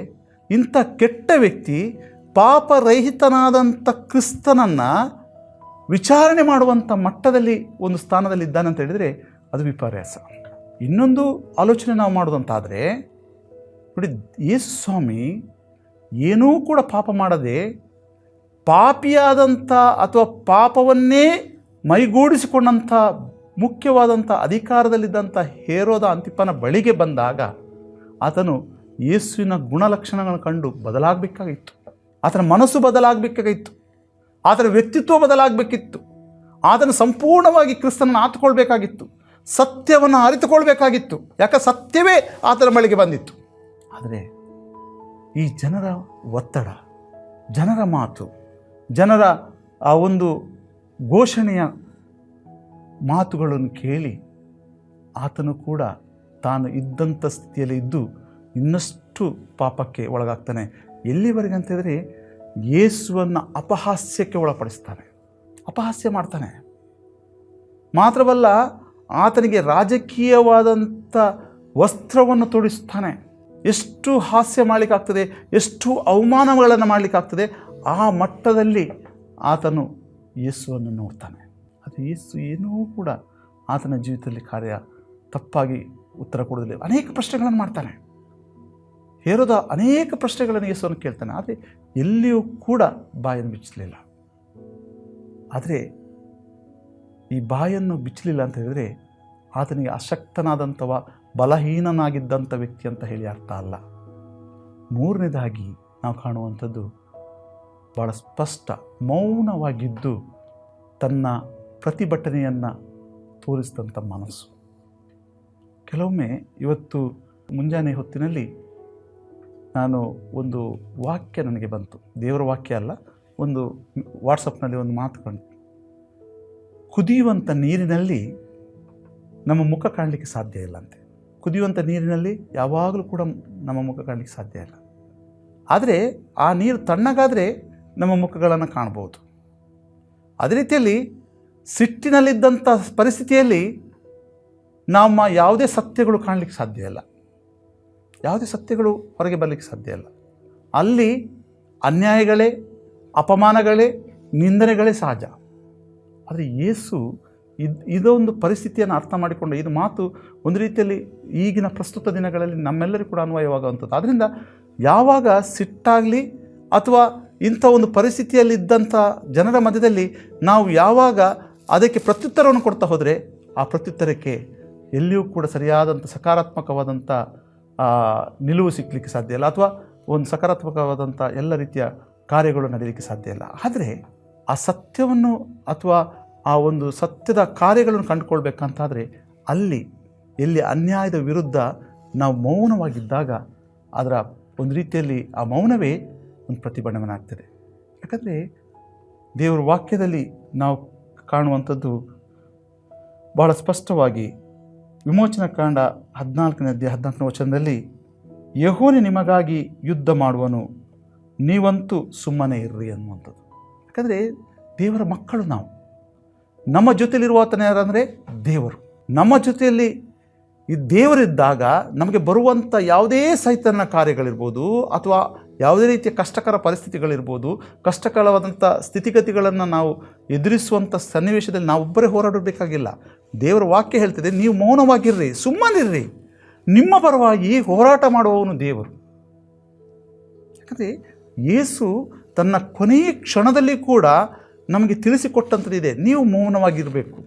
ಇಂಥ ಕೆಟ್ಟ ವ್ಯಕ್ತಿ ಪಾಪರಹಿತನಾದಂಥ ಕ್ರಿಸ್ತನನ್ನು ವಿಚಾರಣೆ ಮಾಡುವಂಥ ಮಟ್ಟದಲ್ಲಿ ಒಂದು ಸ್ಥಾನದಲ್ಲಿ ಇದ್ದಾನೆ ಅಂತ ಹೇಳಿದರೆ ಅದು ವಿಪರ್ಯಾಸ. ಇನ್ನೊಂದು ಆಲೋಚನೆ ನಾವು ಮಾಡೋದಂತಾದರೆ ನೋಡಿ, ಯೇಸು ಸ್ವಾಮಿ ಏನೂ ಕೂಡ ಪಾಪ ಮಾಡದೆ ಪಾಪಿಯಾದಂಥ ಅಥವಾ ಪಾಪವನ್ನೇ ಮೈಗೂಡಿಸಿಕೊಂಡಂಥ ಮುಖ್ಯವಾದಂಥ ಅಧಿಕಾರದಲ್ಲಿದ್ದಂಥ ಹೇರೋದ ಅಂತಿಪನ ಬಳಿಗೆ ಬಂದಾಗ ಆತನು ಯೇಸುವಿನ ಗುಣಲಕ್ಷಣಗಳನ್ನು ಕಂಡು ಬದಲಾಗಬೇಕಾಗಿತ್ತು. ಆತನ ಮನಸ್ಸು ಬದಲಾಗಬೇಕಾಗಿತ್ತು, ಆತನ ವ್ಯಕ್ತಿತ್ವ ಬದಲಾಗಬೇಕಿತ್ತು, ಆತನು ಸಂಪೂರ್ಣವಾಗಿ ಕ್ರಿಸ್ತನನ್ನು ಆತುಕೊಳ್ಬೇಕಾಗಿತ್ತು, ಸತ್ಯವನ್ನು ಅರಿತುಕೊಳ್ಬೇಕಾಗಿತ್ತು. ಯಾಕೆ ಸತ್ಯವೇ ಆತನ ಬಳಿಗೆ ಬಂದಿತ್ತು. ಆದರೆ ಈ ಜನರ ಒತ್ತಡ, ಜನರ ಮಾತು, ಜನರ ಆ ಒಂದು ಘೋಷಣೆಯ ಮಾತುಗಳನ್ನು ಕೇಳಿ ಆತನು ಕೂಡ ತಾನು ಇದ್ದಂಥ ಸ್ಥಿತಿಯಲ್ಲಿ ಇದ್ದು ಇನ್ನಷ್ಟು ಪಾಪಕ್ಕೆ ಒಳಗಾಗ್ತಾನೆ. ಎಲ್ಲಿವರೆಗೆ ಅಂತಂದರೆ ಯೇಸುವನ್ನು ಅಪಹಾಸ್ಯಕ್ಕೆ ಒಳಪಡಿಸ್ತಾನೆ, ಅಪಹಾಸ್ಯ ಮಾಡ್ತಾನೆ. ಮಾತ್ರವಲ್ಲ, ಆತನಿಗೆ ರಾಜಕೀಯವಾದಂಥ ವಸ್ತ್ರವನ್ನು ತೊಡಿಸ್ತಾನೆ. ಎಷ್ಟು ಹಾಸ್ಯ ಮಾಡಲಿಕ್ಕಾಗ್ತದೆ, ಎಷ್ಟು ಅವಮಾನಗಳನ್ನು ಮಾಡಲಿಕ್ಕಾಗ್ತದೆ, ಆ ಮಟ್ಟದಲ್ಲಿ ಆತನು ಯೇಸುವನ್ನು ನೋಡ್ತಾನೆ. ಅದು ಯೇಸು ಏನೂ ಕೂಡ ಆತನ ಜೀವಿತದಲ್ಲಿ ಕಾರ್ಯ ತಪ್ಪಾಗಿ ಉತ್ತರ ಕೊಡೋದಿಲ್ಲ. ಅನೇಕ ಪ್ರಶ್ನೆಗಳನ್ನು ಮಾಡ್ತಾನೆ. ಹೇರೋದ ಅನೇಕ ಪ್ರಶ್ನೆಗಳನ್ನು ಯೇಸುವನ್ನು ಕೇಳ್ತಾನೆ, ಆದರೆ ಎಲ್ಲಿಯೂ ಕೂಡ ಬಾಯನ್ನು ಬಿಚ್ಚಲಿಲ್ಲ. ಆದರೆ ಈ ಬಾಯನ್ನು ಬಿಚ್ಚಲಿಲ್ಲ ಅಂತ ಹೇಳಿದರೆ ಆತನಿಗೆ ಅಶಕ್ತನಾದಂಥವ, ಬಲಹೀನನಾಗಿದ್ದಂಥ ವ್ಯಕ್ತಿ ಅಂತ ಹೇಳಿ ಅರ್ಥ ಅಲ್ಲ. ಮೂರನೇದಾಗಿ ನಾವು ಕಾಣುವಂಥದ್ದು ಭಾಳ ಸ್ಪಷ್ಟ, ಮೌನವಾಗಿದ್ದು ತನ್ನ ಪ್ರತಿಭಟನೆಯನ್ನು ತೋರಿಸಿದಂಥ ಮನಸ್ಸು. ಕೆಲವೊಮ್ಮೆ ಇವತ್ತು ಮುಂಜಾನೆ ಹೊತ್ತಿನಲ್ಲಿ ನಾನು ಒಂದು ವಾಕ್ಯ ನನಗೆ ಬಂತು, ದೇವರ ವಾಕ್ಯ ಅಲ್ಲ, ಒಂದು ವಾಟ್ಸಪ್ನಲ್ಲಿ ಒಂದು ಮಾತು ಕಂಡು, ಕುದಿಯುವಂಥ ನೀರಿನಲ್ಲಿ ನಮ್ಮ ಮುಖ ಕಾಣಲಿಕ್ಕೆ ಸಾಧ್ಯ ಇಲ್ಲ ಅಂತೆ. ಕುದಿಯುವಂಥ ನೀರಿನಲ್ಲಿ ಯಾವಾಗಲೂ ಕೂಡ ನಮ್ಮ ಮುಖ ಕಾಣಲಿಕ್ಕೆ ಸಾಧ್ಯ ಇಲ್ಲ. ಆದರೆ ಆ ನೀರು ತಣ್ಣಗಾದರೆ ನಮ್ಮ ಮುಖಗಳನ್ನು ಕಾಣ್ಬೋದು. ಅದೇ ರೀತಿಯಲ್ಲಿ ಸಿಟ್ಟಿನಲ್ಲಿದ್ದಂಥ ಪರಿಸ್ಥಿತಿಯಲ್ಲಿ ನಮ್ಮ ಯಾವುದೇ ಸತ್ಯಗಳು ಕಾಣಲಿಕ್ಕೆ ಸಾಧ್ಯ ಇಲ್ಲ, ಯಾವುದೇ ಸತ್ಯಗಳು ಹೊರಗೆ ಬರಲಿಕ್ಕೆ ಸಾಧ್ಯ ಇಲ್ಲ. ಅಲ್ಲಿ ಅನ್ಯಾಯಗಳೇ, ಅಪಮಾನಗಳೇ, ನಿಂದನೆಗಳೇ ಸಹಜ. ಆದರೆ ಯೇಸು ಇದೊಂದು ಪರಿಸ್ಥಿತಿಯನ್ನು ಅರ್ಥ ಮಾಡಿಕೊಂಡು ಇದು ಮಾತು ಒಂದು ರೀತಿಯಲ್ಲಿ ಈಗಿನ ಪ್ರಸ್ತುತ ದಿನಗಳಲ್ಲಿ ನಮ್ಮೆಲ್ಲರಿಗೂ ಕೂಡ ಅನ್ವಯವಾಗುವಂಥದ್ದು. ಆದ್ದರಿಂದ ಯಾವಾಗ ಸಿಟ್ಟಾಗಲಿ ಅಥವಾ ಇಂಥ ಒಂದು ಪರಿಸ್ಥಿತಿಯಲ್ಲಿ ಇದ್ದಂಥ ಜನರ ಮಧ್ಯದಲ್ಲಿ ನಾವು ಯಾವಾಗ ಅದಕ್ಕೆ ಪ್ರತ್ಯುತ್ತರವನ್ನು ಕೊಡ್ತಾ ಹೋದರೆ ಆ ಪ್ರತ್ಯುತ್ತರಕ್ಕೆ ಎಲ್ಲಿಯೂ ಕೂಡ ಸರಿಯಾದಂಥ ಸಕಾರಾತ್ಮಕವಾದಂಥ ನಿಲುವು ಸಿಕ್ಕಲಿಕ್ಕೆ ಸಾಧ್ಯ ಇಲ್ಲ, ಅಥವಾ ಒಂದು ಸಕಾರಾತ್ಮಕವಾದಂಥ ಎಲ್ಲ ರೀತಿಯ ಕಾರ್ಯಗಳು ನಡೆಯಲಿಕ್ಕೆ ಸಾಧ್ಯ ಇಲ್ಲ. ಆದರೆ ಆ ಸತ್ಯವನ್ನು ಅಥವಾ ಆ ಒಂದು ಸತ್ಯದ ಕಾರ್ಯಗಳನ್ನು ಕಂಡುಕೊಳ್ಬೇಕಂತಾದರೆ ಎಲ್ಲಿ ಅನ್ಯಾಯದ ವಿರುದ್ಧ ನಾವು ಮೌನವಾಗಿದ್ದಾಗ ಅದರ ಒಂದು ರೀತಿಯಲ್ಲಿ ಆ ಮೌನವೇ ಒಂದು ಪ್ರತಿಭಟನೆ ಆಗ್ತದೆ. ಯಾಕಂದರೆ ದೇವರ ವಾಕ್ಯದಲ್ಲಿ ನಾವು ಕಾಣುವಂಥದ್ದು ಬಹಳ ಸ್ಪಷ್ಟವಾಗಿ ವಿಮೋಚನಾ ಕಾಂಡ 14ನೇ ಅಧ್ಯಾಯ 14ನೇ ವಚನದಲ್ಲಿ, ಯೆಹೋವನೇ ನಿಮಗಾಗಿ ಯುದ್ಧ ಮಾಡುವನು, ನೀವಂತೂ ಸುಮ್ಮನೆ ಇರ್ರಿ ಅನ್ನುವಂಥದ್ದು. ಯಾಕಂದರೆ ದೇವರ ಮಕ್ಕಳು ನಾವು, ನಮ್ಮ ಜೊತೆಯಲ್ಲಿರುವ ಆತನ ಯಾರಂದರೆ ದೇವರು. ನಮ್ಮ ಜೊತೆಯಲ್ಲಿ ಈ ದೇವರಿದ್ದಾಗ ನಮಗೆ ಬರುವಂಥ ಯಾವುದೇ ಸೈತನ ಕಾರ್ಯಗಳಿರ್ಬೋದು ಅಥವಾ ಯಾವುದೇ ರೀತಿಯ ಕಷ್ಟಕರ ಪರಿಸ್ಥಿತಿಗಳಿರ್ಬೋದು, ಕಷ್ಟಕರವಾದಂಥ ಸ್ಥಿತಿಗತಿಗಳನ್ನು ನಾವು ಎದುರಿಸುವಂಥ ಸನ್ನಿವೇಶದಲ್ಲಿ ನಾವೊಬ್ಬರೇ ಹೋರಾಡಬೇಕಾಗಿಲ್ಲ. ದೇವರ ವಾಕ್ಯ ಹೇಳ್ತದೆ, ನೀವು ಮೌನವಾಗಿರ್ರಿ, ಸುಮ್ಮನಿರ್ರಿ, ನಿಮ್ಮ ಪರವಾಗಿ ಹೋರಾಟ ಮಾಡುವವನು ದೇವರು. ಯಾಕಂದರೆ ಯೇಸು ತನ್ನ ಕೊನೆಯ ಕ್ಷಣದಲ್ಲಿ ಕೂಡ ನಮಗೆ ತಿಳಿಸಿಕೊಟ್ಟಂಥದ್ದಿದೆ, ನೀವು ಮೌನವಾಗಿರಬೇಕು.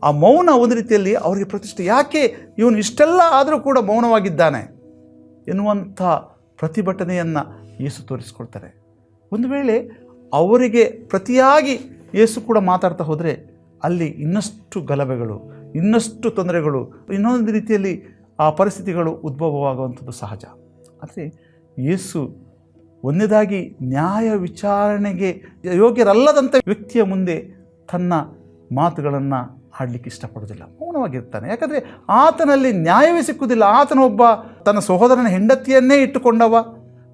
ಆ ಮೌನ ಒಂದು ರೀತಿಯಲ್ಲಿ ಅವರಿಗೆ ಪ್ರತಿಷ್ಠೆ. ಯಾಕೆ ಇವನು ಇಷ್ಟೆಲ್ಲ ಆದರೂ ಕೂಡ ಮೌನವಾಗಿದ್ದಾನೆ ಎನ್ನುವಂಥ ಪ್ರತಿಭಟನೆಯನ್ನು ಯೇಸು ತೋರಿಸ್ಕೊಳ್ತಾರೆ. ಒಂದು ವೇಳೆ ಅವರಿಗೆ ಪ್ರತಿಯಾಗಿ ಯೇಸು ಕೂಡ ಮಾತಾಡ್ತಾ ಹೋದರೆ ಅಲ್ಲಿ ಇನ್ನಷ್ಟು ಗಲಭೆಗಳು, ಇನ್ನಷ್ಟು ತೊಂದರೆಗಳು, ಇನ್ನೊಂದು ರೀತಿಯಲ್ಲಿ ಆ ಪರಿಸ್ಥಿತಿಗಳು ಉದ್ಭವವಾಗುವಂಥದ್ದು ಸಹಜ. ಆದರೆ ಯೇಸು ಒಂದನೇದಾಗಿ ನ್ಯಾಯ ವಿಚಾರಣೆಗೆ ಯೋಗ್ಯರಲ್ಲದಂಥ ವ್ಯಕ್ತಿಯ ಮುಂದೆ ತನ್ನ ಮಾತುಗಳನ್ನು ಆಡಲಿಕ್ಕೆ ಇಷ್ಟಪಡೋದಿಲ್ಲ, ಮೌನವಾಗಿರ್ತಾನೆ. ಯಾಕಂದರೆ ಆತನಲ್ಲಿ ನ್ಯಾಯವೇ ಸಿಕ್ಕುವುದಿಲ್ಲ. ಆತನೊಬ್ಬ ತನ್ನ ಸಹೋದರನ ಹೆಂಡತಿಯನ್ನೇ ಇಟ್ಟುಕೊಂಡವ,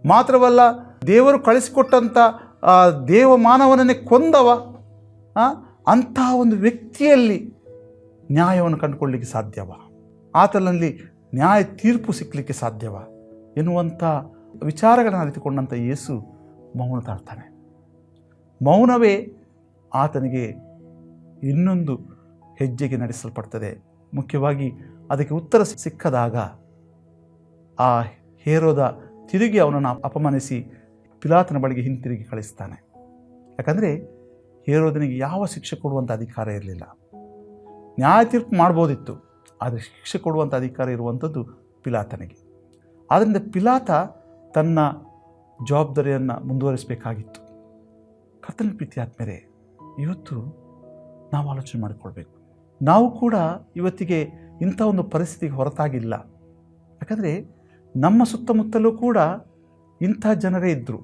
ಮಾತ್ರವಲ್ಲ ದೇವರು ಕಳಿಸಿಕೊಟ್ಟಂಥ ದೇವಮಾನವನನ್ನೇ ಕೊಂದವ. ಅಂತಹ ಒಂದು ವ್ಯಕ್ತಿಯಲ್ಲಿ ನ್ಯಾಯವನ್ನು ಕಂಡುಕೊಳ್ಳಲಿಕ್ಕೆ ಸಾಧ್ಯವ, ಆತನಲ್ಲಿ ನ್ಯಾಯ ತೀರ್ಪು ಸಿಕ್ಕಲಿಕ್ಕೆ ಸಾಧ್ಯವ ಎನ್ನುವಂಥ ವಿಚಾರಗಳನ್ನು ಅರಿತುಕೊಂಡಂಥ ಯೇಸು ಮೌನ ತಾಳ್ತಾನೆ. ಮೌನವೇ ಆತನಿಗೆ ಇನ್ನೊಂದು ಹೆಜ್ಜೆಗೆ ನಡೆಸಲ್ಪಡ್ತದೆ. ಮುಖ್ಯವಾಗಿ ಅದಕ್ಕೆ ಉತ್ತರ ಸಿಕ್ಕದಾಗ ಆ ಹೇರೋದ ತಿರುಗಿ ಅವನನ್ನು ಅಪಮಾನಿಸಿ ಪಿಲಾತನ ಬಳಿಗೆ ಹಿಂತಿರುಗಿ ಕಳಿಸ್ತಾನೆ. ಯಾಕಂದರೆ ಹೇರೋದನಿಗೆ ಯಾವ ಶಿಕ್ಷೆ ಕೊಡುವಂಥ ಅಧಿಕಾರ ಇರಲಿಲ್ಲ. ನ್ಯಾಯ ತೀರ್ಪು ಮಾಡ್ಬೋದಿತ್ತು, ಆದರೆ ಶಿಕ್ಷೆ ಕೊಡುವಂಥ ಅಧಿಕಾರ ಇರುವಂಥದ್ದು ಪಿಲಾತನಿಗೆ. ಆದ್ದರಿಂದ ಪಿಲಾತ ತನ್ನ ಜವಾಬ್ದಾರಿಯನ್ನು ಮುಂದುವರಿಸಬೇಕಾಗಿತ್ತು. ಕರ್ತನ ಪ್ರೀತಿ ಆದ್ಮೇಲೆ ಇವತ್ತು ನಾವು ಆಲೋಚನೆ ಮಾಡಿಕೊಳ್ಬೇಕು. ನಾವು ಕೂಡ ಇವತ್ತಿಗೆ ಇಂಥ ಒಂದು ಪರಿಸ್ಥಿತಿಗೆ ಹೊರತಾಗಿಲ್ಲ. ಯಾಕಂದರೆ ನಮ್ಮ ಸುತ್ತಮುತ್ತಲೂ ಕೂಡ ಇಂಥ ಜನರೇ ಇದ್ದರು.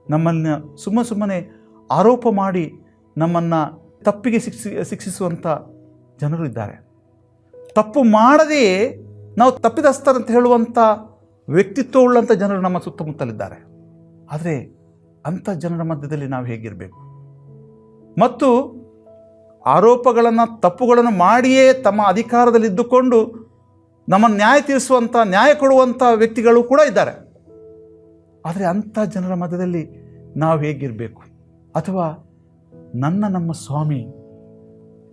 ನಮ್ಮನ್ನು ಸುಮ್ಮನೆ ಆರೋಪ ಮಾಡಿ ನಮ್ಮನ್ನು ತಪ್ಪಿಗೆ ಶಿಕ್ಷಿಸುವಂಥ ಜನರು ಇದ್ದಾರೆ. ತಪ್ಪು ಮಾಡದೆಯೇ ನಾವು ತಪ್ಪಿತಸ್ಥರಂತ ಹೇಳುವಂಥ ವ್ಯಕ್ತಿತ್ವ ಉಳ್ಳಂಥ ಜನರು ನಮ್ಮ ಸುತ್ತಮುತ್ತಲಿದ್ದಾರೆ. ಆದರೆ ಅಂಥ ಜನರ ಮಧ್ಯದಲ್ಲಿ ನಾವು ಹೇಗಿರಬೇಕು? ಮತ್ತು ಆರೋಪಗಳನ್ನು ತಪ್ಪುಗಳನ್ನು ಮಾಡಿಯೇ ತಮ್ಮ ಅಧಿಕಾರದಲ್ಲಿದ್ದುಕೊಂಡು ನಮ್ಮ ನ್ಯಾಯ ತೀರಿಸುವಂಥ, ನ್ಯಾಯ ಕೊಡುವಂಥ ವ್ಯಕ್ತಿಗಳು ಕೂಡ ಇದ್ದಾರೆ. ಆದರೆ ಅಂಥ ಜನರ ಮಧ್ಯದಲ್ಲಿ ನಾವು ಹೇಗಿರಬೇಕು? ಅಥವಾ ನಮ್ಮ ಸ್ವಾಮಿ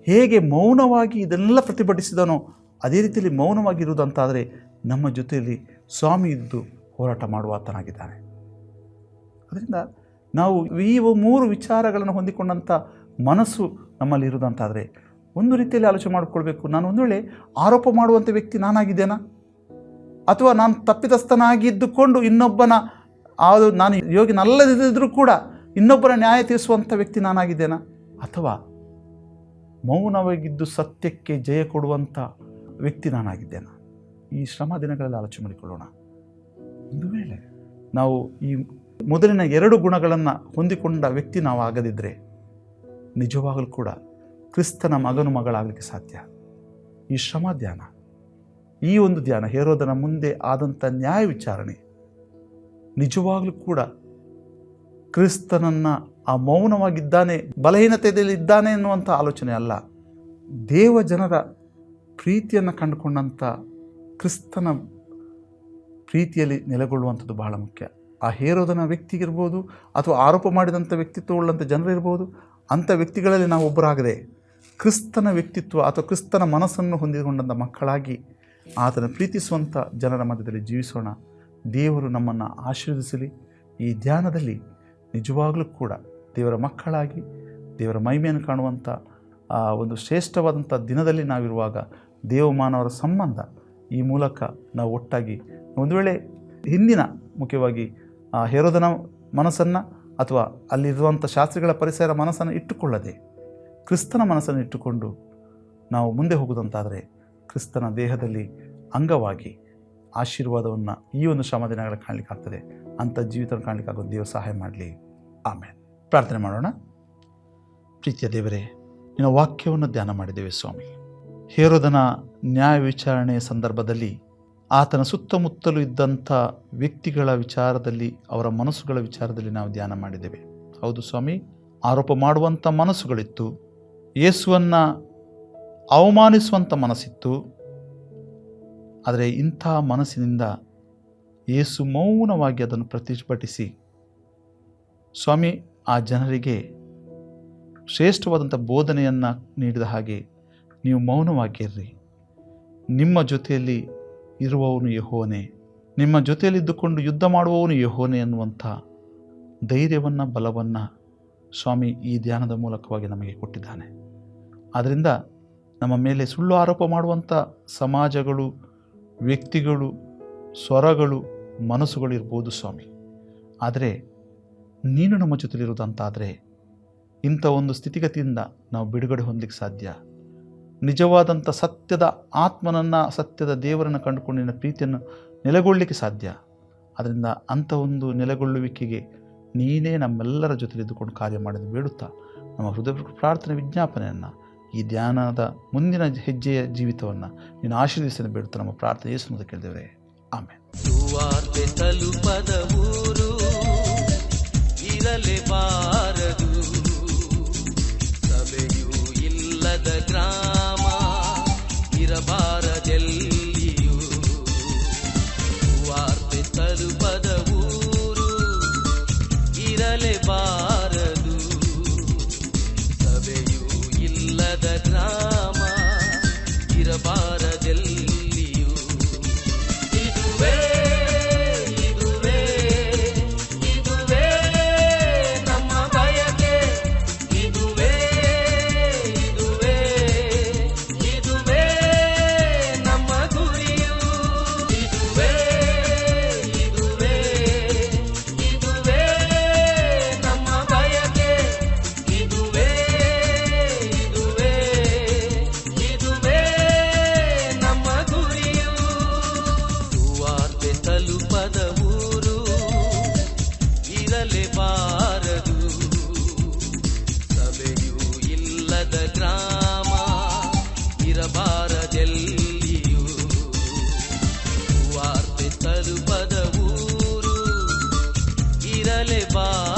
ಹೇಗೆ ಮೌನವಾಗಿ ಇದನ್ನೆಲ್ಲ ಪ್ರತಿಭಟಿಸಿದನೋ ಅದೇ ರೀತಿಯಲ್ಲಿ ಮೌನವಾಗಿರುವುದಂತಾದರೆ ನಮ್ಮ ಜೊತೆಯಲ್ಲಿ ಸ್ವಾಮಿ ಇದ್ದು ಹೋರಾಟ ಮಾಡುವ ಆತನಾಗಿದ್ದಾನೆ. ಅದರಿಂದ ನಾವು ಈ 3 ವಿಚಾರಗಳನ್ನು ಹೊಂದಿಕೊಂಡಂಥ ಮನಸ್ಸು ನಮ್ಮಲ್ಲಿ ಇರುವುದಂತಾದರೆ ಒಂದು ರೀತಿಯಲ್ಲಿ ಆಲೋಚನೆ ಮಾಡಿಕೊಳ್ಬೇಕು. ನಾನು ಒಂದು ವೇಳೆ ಆರೋಪ ಮಾಡುವಂಥ ವ್ಯಕ್ತಿ ನಾನಾಗಿದ್ದೇನಾ? ಅಥವಾ ನಾನು ತಪ್ಪಿತಸ್ಥನಾಗಿದ್ದುಕೊಂಡು ಇನ್ನೊಬ್ಬನ ನಾನು ಯೋಗ್ಯನಲ್ಲದಿದ್ದರೂ ಕೂಡ ಇನ್ನೊಬ್ಬರ ನ್ಯಾಯ ತೀರಿಸುವಂಥ ವ್ಯಕ್ತಿ ನಾನಾಗಿದ್ದೇನಾ? ಅಥವಾ ಮೌನವಾಗಿದ್ದು ಸತ್ಯಕ್ಕೆ ಜಯ ಕೊಡುವಂಥ ವ್ಯಕ್ತಿ ನಾನಾಗಿದ್ದೇನಾ? ಈ ಶ್ರಮ ದಿನಗಳಲ್ಲಿ ಆಲೋಚನೆ ಮಾಡಿಕೊಳ್ಳೋಣ. ಒಂದು ವೇಳೆ ನಾವು ಈ ಮೊದಲಿನ 2 ಗುಣಗಳನ್ನು ಹೊಂದಿಕೊಂಡ ವ್ಯಕ್ತಿ ನಾವು ಆಗದಿದ್ದರೆ ನಿಜವಾಗಲೂ ಕೂಡ ಕ್ರಿಸ್ತನ ಮಗನು ಮಗಳಾಗಲಿಕ್ಕೆ ಸಾಧ್ಯ. ಈ ಶ್ರಮ ಧ್ಯಾನ, ಈ ಒಂದು ಧ್ಯಾನ, ಹೇರೋದನ ಮುಂದೆ ಆದಂಥ ನ್ಯಾಯ ವಿಚಾರಣೆ ನಿಜವಾಗಲೂ ಕೂಡ ಕ್ರಿಸ್ತನನ್ನು ಆ ಮೌನವಾಗಿದ್ದಾನೆ, ಬಲಹೀನತೆಯಲ್ಲಿ ಇದ್ದಾನೆ ಎನ್ನುವಂಥ ಆಲೋಚನೆ ಅಲ್ಲ. ದೇವ ಜನರ ಪ್ರೀತಿಯನ್ನು ಕಂಡುಕೊಂಡಂಥ ಕ್ರಿಸ್ತನ ಪ್ರೀತಿಯಲ್ಲಿ ನೆಲೆಗೊಳ್ಳುವಂಥದ್ದು ಬಹಳ ಮುಖ್ಯ. ಆ ಹೇರೋದನ ವ್ಯಕ್ತಿಗಿರ್ಬೋದು ಅಥವಾ ಆರೋಪ ಮಾಡಿದಂಥ ವ್ಯಕ್ತಿತ್ವ ಉಳ್ಳಂಥ ಜನರಿರ್ಬೋದು, ಅಂಥ ವ್ಯಕ್ತಿಗಳಲ್ಲಿ ನಾವು ಒಬ್ಬರಾಗದೆ ಕ್ರಿಸ್ತನ ವ್ಯಕ್ತಿತ್ವ ಅಥವಾ ಕ್ರಿಸ್ತನ ಮನಸ್ಸನ್ನು ಹೊಂದಿಕೊಂಡಂಥ ಮಕ್ಕಳಾಗಿ ಆತನ ಪ್ರೀತಿಸುವಂಥ ಜನರ ಮಧ್ಯದಲ್ಲಿ ಜೀವಿಸೋಣ. ದೇವರು ನಮ್ಮನ್ನು ಆಶೀರ್ವದಿಸಲಿ. ಈ ಧ್ಯಾನದಲ್ಲಿ ನಿಜವಾಗಲೂ ಕೂಡ ದೇವರ ಮಕ್ಕಳಾಗಿ ದೇವರ ಮಹಿಮೆಯನ್ನು ಕಾಣುವಂಥ ಒಂದು ಶ್ರೇಷ್ಠವಾದಂಥ ದಿನದಲ್ಲಿ ನಾವಿರುವಾಗ ದೇವಮಾನವರ ಸಂಬಂಧ ಈ ಮೂಲಕ ನಾವು ಒಟ್ಟಾಗಿ ಒಂದು ವೇಳೆ ಹಿಂದಿನ ಮುಖ್ಯವಾಗಿ ಹೆರೋದನ ಮನಸ್ಸನ್ನು ಅಥವಾ ಅಲ್ಲಿರುವಂಥ ಶಾಸ್ತ್ರಿಗಳ ಪರಿಸರ ಮನಸ್ಸನ್ನು ಇಟ್ಟುಕೊಳ್ಳದೆ ಕ್ರಿಸ್ತನ ಮನಸ್ಸನ್ನು ಇಟ್ಟುಕೊಂಡು ನಾವು ಮುಂದೆ ಹೋಗುವುದಂತಾದರೆ ಕ್ರಿಸ್ತನ ದೇಹದಲ್ಲಿ ಅಂಗವಾಗಿ ಆಶೀರ್ವಾದವನ್ನು ಈ ಒಂದು ಶ್ರಮ ದಿನಗಳಲ್ಲಿ ಕಾಣಲಿಕ್ಕಾಗ್ತದೆ. ಅಂಥ ಜೀವಿತವನ್ನು ಕಾಣಲಿಕ್ಕಾಗೋದು ದೇವರು ಸಹಾಯ ಮಾಡಲಿ. ಆಮೇಲೆ ಪ್ರಾರ್ಥನೆ ಮಾಡೋಣ. ಪ್ರೀತಿಯ ದೇವರೇ, ನಿನ್ನ ವಾಕ್ಯವನ್ನು ಧ್ಯಾನ ಮಾಡಿದ್ದೇವೆ ಸ್ವಾಮಿ. ಹೆರೋದನ ನ್ಯಾಯ ವಿಚಾರಣೆಯ ಸಂದರ್ಭದಲ್ಲಿ ಆತನ ಸುತ್ತಮುತ್ತಲೂ ಇದ್ದಂಥ ವ್ಯಕ್ತಿಗಳ ವಿಚಾರದಲ್ಲಿ, ಅವರ ಮನಸ್ಸುಗಳ ವಿಚಾರದಲ್ಲಿ ನಾವು ಧ್ಯಾನ ಮಾಡಿದ್ದೇವೆ. ಹೌದು ಸ್ವಾಮಿ, ಆರೋಪ ಮಾಡುವಂಥ ಮನಸ್ಸುಗಳಿತ್ತು, ಯೇಸುವನ್ನು ಅವಮಾನಿಸುವಂಥ ಮನಸ್ಸಿತ್ತು. ಆದರೆ ಇಂಥ ಮನಸ್ಸಿನಿಂದ ಯೇಸು ಮೌನವಾಗಿ ಅದನ್ನು ಪ್ರತಿಭಟಿಸಿ ಸ್ವಾಮಿ ಆ ಜನರಿಗೆ ಶ್ರೇಷ್ಠವಾದಂಥ ಬೋಧನೆಯನ್ನು ನೀಡಿದ ಹಾಗೆ ನೀವು ಮೌನವಾಗಿರ್ರಿ, ನಿಮ್ಮ ಜೊತೆಯಲ್ಲಿ ಇರುವವನು ಯೆಹೋವನೇ, ನಿಮ್ಮ ಜೊತೆಯಲ್ಲಿದ್ದುಕೊಂಡು ಯುದ್ಧ ಮಾಡುವವನು ಯೆಹೋವನೇ ಅನ್ನುವಂಥ ಧೈರ್ಯವನ್ನು, ಬಲವನ್ನು ಸ್ವಾಮಿ ಈ ಧ್ಯಾನದ ಮೂಲಕವಾಗಿ ನಮಗೆ ಕೊಟ್ಟಿದ್ದಾನೆ. ಆದ್ದರಿಂದ ನಮ್ಮ ಮೇಲೆ ಸುಳ್ಳು ಆರೋಪ ಮಾಡುವಂಥ ಸಮಾಜಗಳು, ವ್ಯಕ್ತಿಗಳು, ಸ್ವರಗಳು, ಮನಸ್ಸುಗಳು ಇರ್ಬೋದು ಸ್ವಾಮಿ. ಆದರೆ ನೀನು ನಮ್ಮ ಜೊತೆಲಿರುವುದಂತಾದರೆ ಇಂಥ ಒಂದು ಸ್ಥಿತಿಗತಿಯಿಂದ ನಾವು ಬಿಡುಗಡೆ ಹೊಂದಲಿಕ್ಕೆ ಸಾಧ್ಯ. ನಿಜವಾದಂಥ ಸತ್ಯದ ಆತ್ಮನನ್ನು, ಸತ್ಯದ ದೇವರನ್ನು ಕಂಡುಕೊಂಡು ನಿನ್ನ ಪ್ರೀತಿಯನ್ನು ನೆಲೆಗೊಳ್ಳಲಿಕ್ಕೆ ಸಾಧ್ಯ. ಅದರಿಂದ ಅಂಥ ಒಂದು ನೆಲೆಗೊಳ್ಳುವಿಕೆಗೆ ನೀನೇ ನಮ್ಮೆಲ್ಲರ ಜೊತೆಲಿದ್ದುಕೊಂಡು ಕಾರ್ಯ ಮಾಡೋದು ಬೇಡುತ್ತಾ ನಮ್ಮ ಹೃದಯ ಪ್ರಾರ್ಥನೆ ವಿಜ್ಞಾಪನೆಯನ್ನು, ಈ ಧ್ಯಾನದ ಮುಂದಿನ ಹೆಜ್ಜೆಯ ಜೀವಿತವನ್ನು ನೀನು ಆಶೀರ್ವದಿಸಲು ಬೇಡುತ್ತಾ ನಮ್ಮ ಪ್ರಾರ್ಥನೆ ಯೇಸುವಿನ ಕೇಳಿದೇವೆ. ಆಮೆನ್. ಸುವಾರ್ತೆ ತಲುಪದ ಊರು ಇರಲೇಬಾರದು, ಸಭೆಯೂ ಇಲ್ಲದ ಗ್ರಾಮ ಇರಬಾರದೆಲ್ಲಿಯೂ. ಸುವಾರ್ತೆ ತಲುಪದ ಊರು ಇರಲೇಬಾರದು, ಸಭೆಯೂ ಇಲ್ಲದ ಗ್ರಾಮ ಇರಬಾರದೆಲ್ಲಿಯೂ. ಇದುವೇ ಇದುವೇ ಇದುವೇ ನಮ್ಮ ಬಯಕೆ, ಇದುವೇ ಇದುವೇ ಇದುವೇ ನಮ್ಮ ಗುರಿಯು. ಇದುವೇ ಇದುವೇ ಇದುವೇ ನಮ್ಮ ಬಯಕೆ, ಇದುವೇ ಇದುವೇ ಇದುವೇ ನಮ್ಮ ಗುರಿಯು. ಸುವಾರ್ತೆ ತಲುಪದ ಊರು ಇರಲೇಬಾರದು, ಸಭೆಯೂ ಇಲ್ಲದ ಗ್ರಾಮ ಇರಬಾರದೆಲ್ಲಿಯೂ. ಸುವಾರ್ತೆ ತಲುಪದ ಊರು ಇರಲೇಬಾರದು,